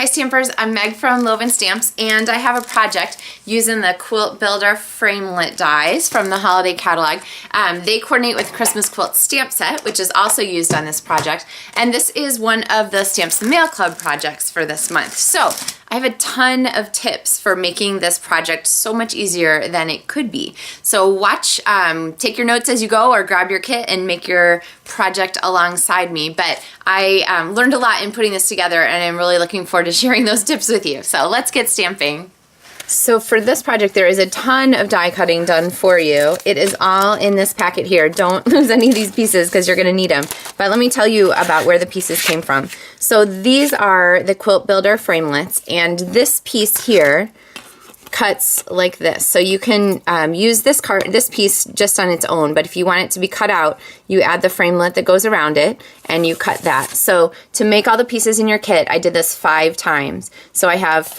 Hi Stampers, I'm Meg from Loven Stamps, and I have a project using the Quilt Builder framelit dies from the holiday catalog. They coordinate with Christmas Quilt stamp set, which is also used on this project, and this is one of the Stamps the Mail Club projects for this month. So I have a ton of tips for making this project so much easier than it could be. So watch, take your notes as you go, or grab your kit and make your project alongside me. But I learned a lot in putting this together, and I'm really looking forward to sharing those tips with you. So let's get stamping. So for this project, there is a ton of die cutting done for you. It is all in this packet here. Don't lose any of these pieces because you're going to need them. But let me tell you about where the pieces came from. So these are the Quilt Builder framelits, and this piece here cuts like this. So you can use this piece just on its own, but if you want it to be cut out, you add the framelit that goes around it and you cut that. So to make all the pieces in your kit, I did this 5 times. So I have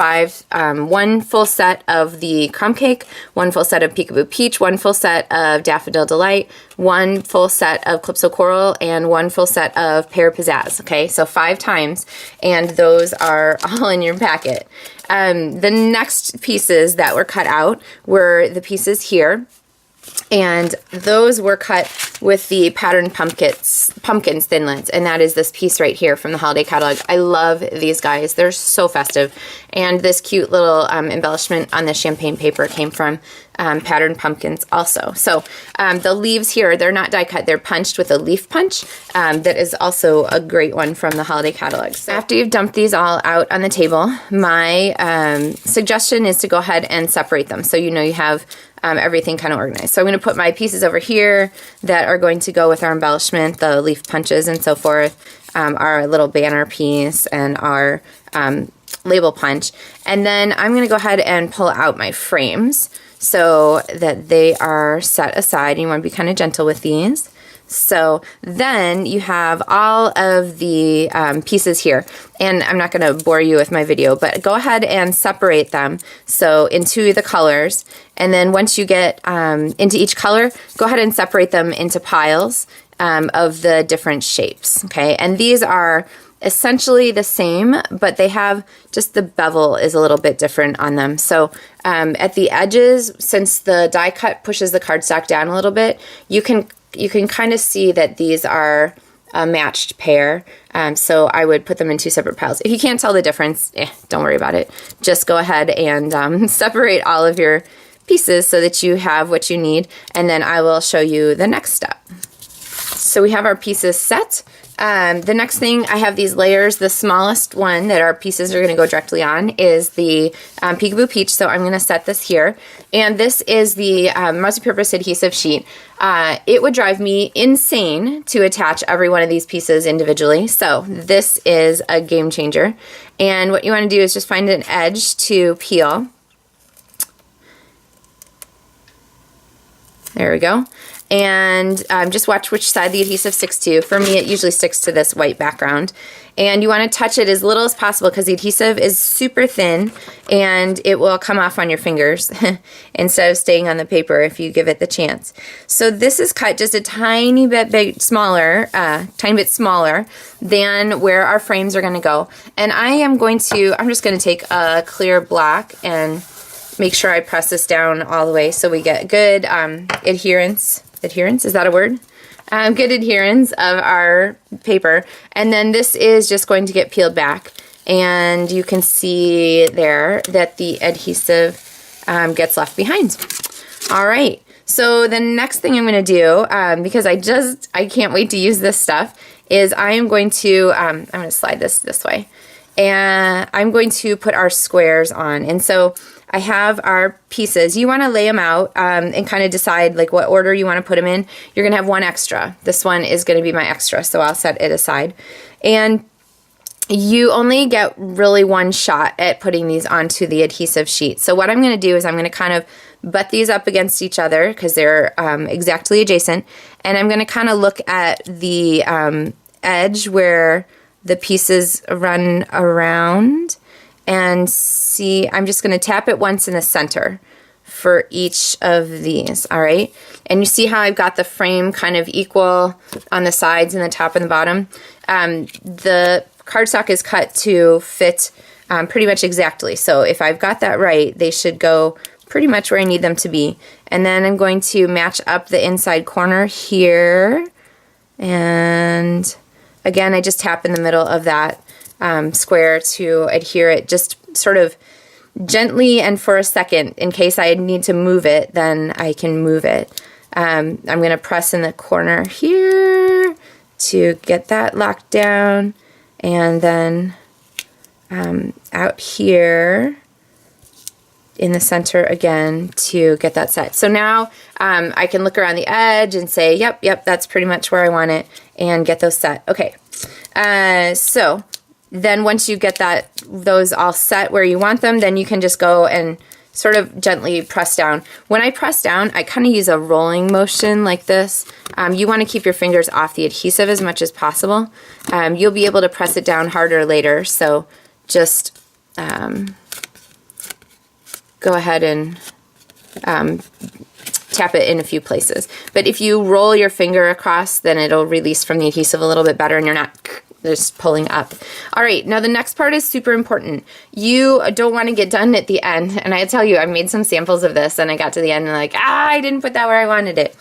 one full set of the crumb cake, one full set of Peekaboo Peach, one full set of Daffodil Delight, one full set of Calypso Coral, and one full set of Pear Pizzazz. Okay, so 5 times, and those are all in your packet. The next pieces that were cut out were the pieces here, and those were cut with the patterned pumpkins thinlits, and that is this piece right here from the holiday catalog. I love these guys. They're so festive, and this cute little embellishment on the champagne paper came from patterned pumpkins also. So the leaves here, they're not die cut, they're punched with a leaf punch. That is also a great one from the holiday catalog. So after you've dumped these all out on the table, my suggestion is to go ahead and separate them so you know you have everything kind of organized. So I'm going to put my pieces over here that are going to go with our embellishment, the leaf punches and so forth, our little banner piece, and our label punch. And then I'm going to go ahead and pull out my frames so that they are set aside. You want to be kind of gentle with these. So then you have all of the pieces here, and I'm not going to bore you with my video, but go ahead and separate them so into the colors, and then once you get into each color, go ahead and separate them into piles of the different shapes. Okay, and these are essentially the same, but they have just the bevel is a little bit different on them. So at the edges, since the die cut pushes the cardstock down a little bit, you can kind of see that these are a matched pair. So I would put them in 2 separate piles. If you can't tell the difference, don't worry about it. Just go ahead and separate all of your pieces so that you have what you need, and then I will show you the next step. So we have our pieces set. The next thing, I have these layers. The smallest one that our pieces are going to go directly on is the Peekaboo Peach, so I'm going to set this here. And this is the multi-purpose adhesive sheet. It would drive me insane to attach every one of these pieces individually, so this is a game changer. And what you want to do is just find an edge to peel. There we go. And just watch which side the adhesive sticks to. For me, it usually sticks to this white background. And you want to touch it as little as possible because the adhesive is super thin and it will come off on your fingers instead of staying on the paper if you give it the chance. So this is cut just a tiny bit smaller than where our frames are going to go. And I'm just going to take a clear block and make sure I press this down all the way so we get good adherence. Adherence, is that a word? Good adherence of our paper. And then this is just going to get peeled back. And you can see there that the adhesive gets left behind. All right. So the next thing I'm going to do, because I can't wait to use this stuff, is I'm going to slide this way. And I'm going to put our squares on. And so I have our pieces. You want to lay them out and kind of decide like what order you want to put them in. You're going to have one extra. This one is going to be my extra, so I'll set it aside. And you only get really one shot at putting these onto the adhesive sheet. So what I'm going to do is I'm going to kind of butt these up against each other because they're exactly adjacent. And I'm going to kind of look at the edge where the pieces run around and see, I'm just going to tap it once in the center for each of these, all right? And you see how I've got the frame kind of equal on the sides and the top and the bottom? The cardstock is cut to fit pretty much exactly. So if I've got that right, they should go pretty much where I need them to be. And then I'm going to match up the inside corner here. And again, I just tap in the middle of that square to adhere it just sort of gently and for a second. In case I need to move it, then I can move it. I'm going to press in the corner here to get that locked down, and then out here in the center again to get that set. So now I can look around the edge and say, yep, that's pretty much where I want it, and get those set. Okay, so then once you get those all set where you want them, then you can just go and sort of gently press down. When I press down, I kind of use a rolling motion like this. You want to keep your fingers off the adhesive as much as possible. You'll be able to press it down harder later, so just go ahead and tap it in a few places. But if you roll your finger across, then it'll release from the adhesive a little bit better and you're not just pulling up. All right, now the next part is super important. You don't want to get done at the end. And I tell you, I made some samples of this and I got to the end and like, I didn't put that where I wanted it.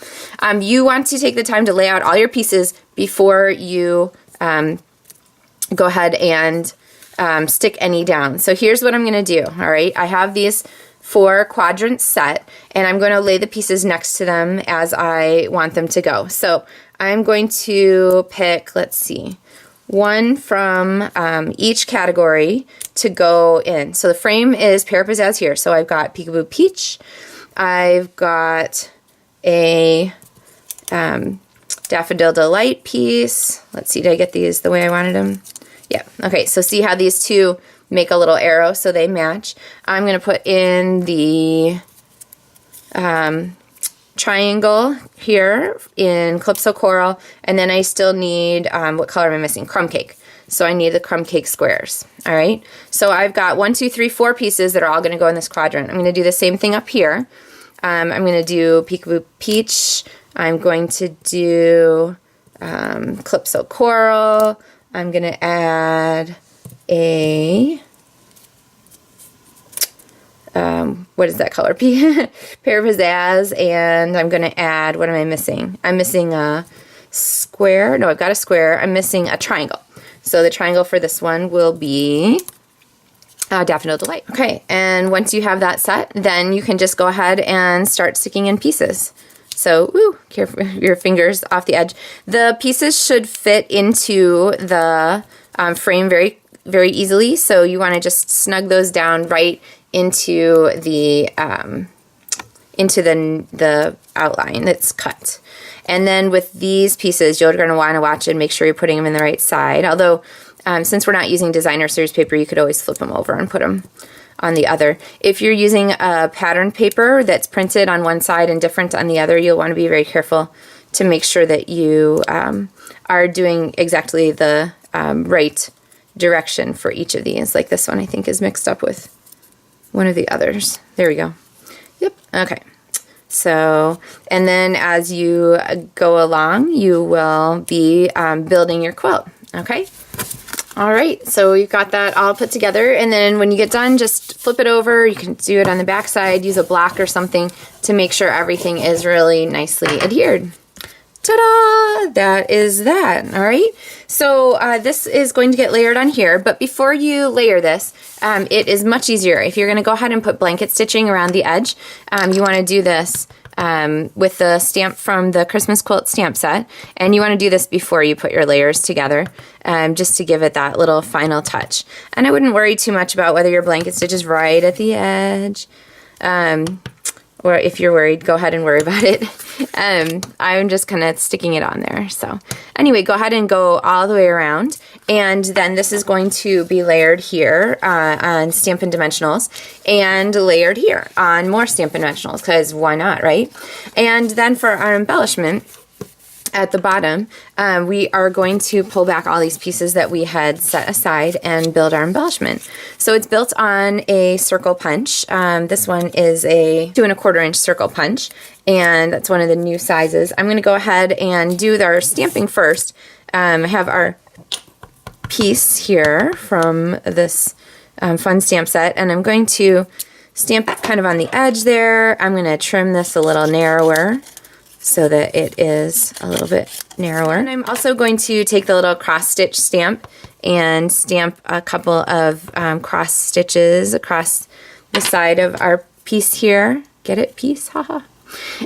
You want to take the time to lay out all your pieces before you go ahead and stick any down. So here's what I'm going to do. All right, I have these 4 quadrants set, and I'm going to lay the pieces next to them as I want them to go. So I'm going to pick, let's see, one from each category to go in. So the frame is Pear Pizzazz here. So I've got Peekaboo Peach. I've got a Daffodil Delight piece. Let's see, did I get these the way I wanted them? Yeah. Okay, so see how these two make a little arrow so they match. I'm going to put in the triangle here in Calypso Coral, and then I still need, what color am I missing? Crumb Cake. So I need the Crumb Cake squares. All right, so I've got 1, 2, 3, 4 pieces that are all going to go in this quadrant. I'm going to do the same thing up here. I'm going to do Peekaboo Peach. I'm going to do Calypso Coral. I'm going to add a what is that color? Pear Pizzazz, and I'm going to add, what am I missing? I'm missing a square. No, I've got a square. I'm missing a triangle. So the triangle for this one will be Daffodil Delight. Okay, and once you have that set, then you can just go ahead and start sticking in pieces. So, careful your fingers off the edge. The pieces should fit into the frame very, very easily. So you want to just snug those down right into the outline that's cut. And then with these pieces, you're going to want to watch and make sure you're putting them in the right side. Although, since we're not using designer series paper, you could always flip them over and put them on the other. If you're using a pattern paper that's printed on one side and different on the other, you'll want to be very careful to make sure that you are doing exactly the right direction for each of these. Like this one, I think, is mixed up with one of the others. There we go. Yep. Okay. So, and then as you go along, you will be building your quilt. Okay. All right, so we've got that all put together, and then when you get done, just flip it over. You can do it on the back side, use a block or something to make sure everything is really nicely adhered. Ta-da! That is that. All right, so this is going to get layered on here, but before you layer this, it is much easier. If you're going to go ahead and put blanket stitching around the edge, you want to do this with the stamp from the Christmas Quilt stamp set, and you want to do this before you put your layers together, just to give it that little final touch. And I wouldn't worry too much about whether your blanket stitch is right at the edge, or if you're worried, go ahead and worry about it. I'm just kind of sticking it on there. So anyway, go ahead and go all the way around, and then this is going to be layered here on Stampin' Dimensionals, and layered here on more Stampin' Dimensionals, because why not, right? And then for our embellishment, at the bottom, we are going to pull back all these pieces that we had set aside and build our embellishment. So it's built on a circle punch. This one is a 2 1/4 inch circle punch, and that's one of the new sizes. I'm going to go ahead and do our stamping first. I have our piece here from this fun stamp set, and I'm going to stamp kind of on the edge there. I'm going to trim this a little narrower so that it is a little bit narrower. And I'm also going to take the little cross stitch stamp and stamp a couple of cross stitches across the side of our piece here. Get it? Piece? Haha.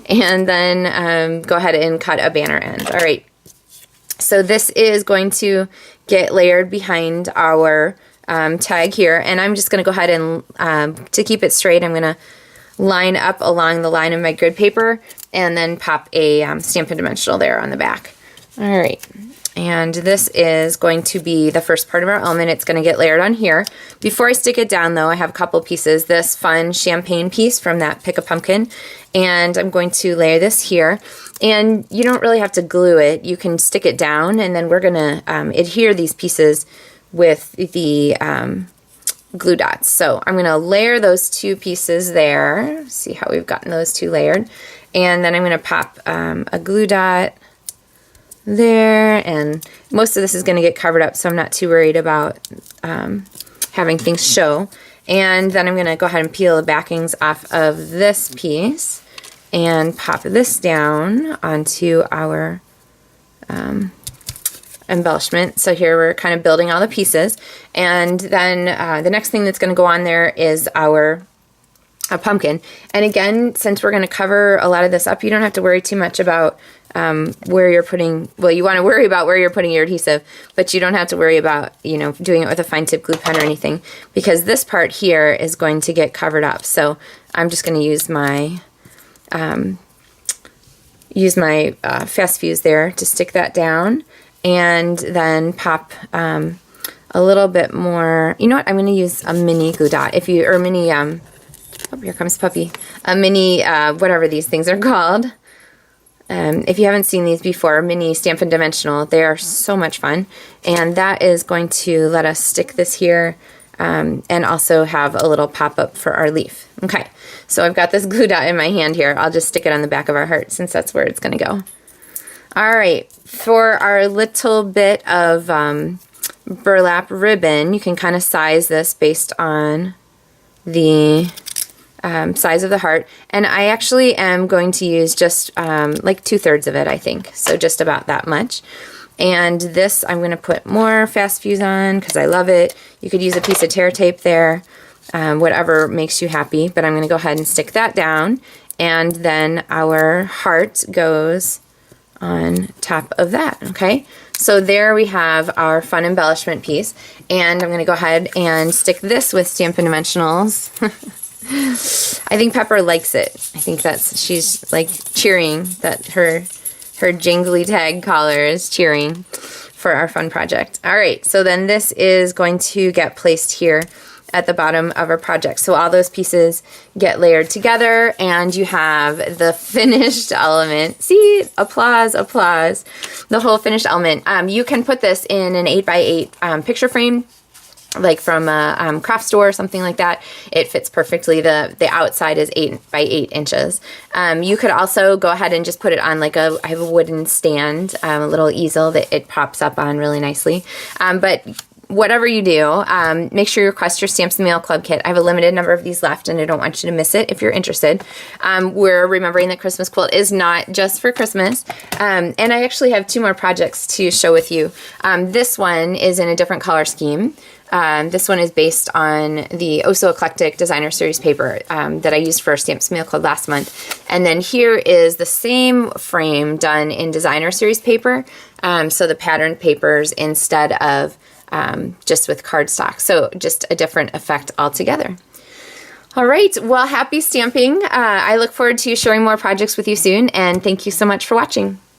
And then go ahead and cut a banner end. All right. So this is going to get layered behind our tag here, and I'm just going to go ahead and to keep it straight, I'm going to line up along the line of my grid paper and then pop a Stampin' Dimensional there on the back. All right, and this is going to be the first part of our element. It's going to get layered on here. Before I stick it down though, I have a couple pieces. This fun champagne piece from that Pick a Pumpkin, and I'm going to layer this here. And you don't really have to glue it. You can stick it down, and then we're going to adhere these pieces with the glue dots. So I'm going to layer those two pieces there. See how we've gotten those two layered. And then I'm going to pop a glue dot there, and most of this is going to get covered up, so I'm not too worried about having things show. And then I'm going to go ahead and peel the backings off of this piece and pop this down onto our embellishment. So here we're kind of building all the pieces, and then the next thing that's going to go on there is our pumpkin. And again, since we're going to cover a lot of this up, you don't have to worry too much about where you're putting, well, you want to worry about where you're putting your adhesive, but you don't have to worry about, you know, doing it with a fine tip glue pen or anything, because this part here is going to get covered up. So I'm just going to use my fast fuse there to stick that down, and then pop a little bit more. You know what? I'm going to use a mini glue dot. If you, or mini, oh, here comes Puppy. A mini, whatever these things are called. If you haven't seen these before, mini Stampin' Dimensional, they are so much fun. And that is going to let us stick this here and also have a little pop-up for our leaf. Okay, so I've got this glue dot in my hand here. I'll just stick it on the back of our heart since that's where it's going to go. All right, for our little bit of burlap ribbon, you can kind of size this based on the size of the heart, and I actually am going to use just like 2/3 of it, I think, so just about that much. And this I'm going to put more fast fuse on because I love it. You could use a piece of tear tape there, whatever makes you happy, but I'm going to go ahead and stick that down, and then our heart goes on top of that. Okay, so there we have our fun embellishment piece, and I'm going to go ahead and stick this with Stampin' Dimensionals. I think Pepper likes it. I think she's like cheering that her jingly tag collar is cheering for our fun project. All right, so then this is going to get placed here at the bottom of our project. So all those pieces get layered together, and you have the finished element. See, applause, applause. The whole finished element. You can put this in an 8x8 picture frame, like from a craft store or something like that. It fits perfectly. The outside is 8x8 inches. You could also go ahead and just put it on like I have a wooden stand, a little easel that it pops up on really nicely. But whatever you do, make sure you request your Stamps in the Mail Club kit. I have a limited number of these left, and I don't want you to miss it if you're interested. We're remembering that Christmas Quilt is not just for Christmas. And I actually have 2 more projects to show with you. This one is in a different color scheme. This one is based on the Oh So Eclectic Designer Series paper that I used for Stamps Mail Club last month. And then here is the same frame done in Designer Series paper, so the patterned papers instead of just with cardstock. So just a different effect altogether. All right, well, happy stamping. I look forward to sharing more projects with you soon, and thank you so much for watching.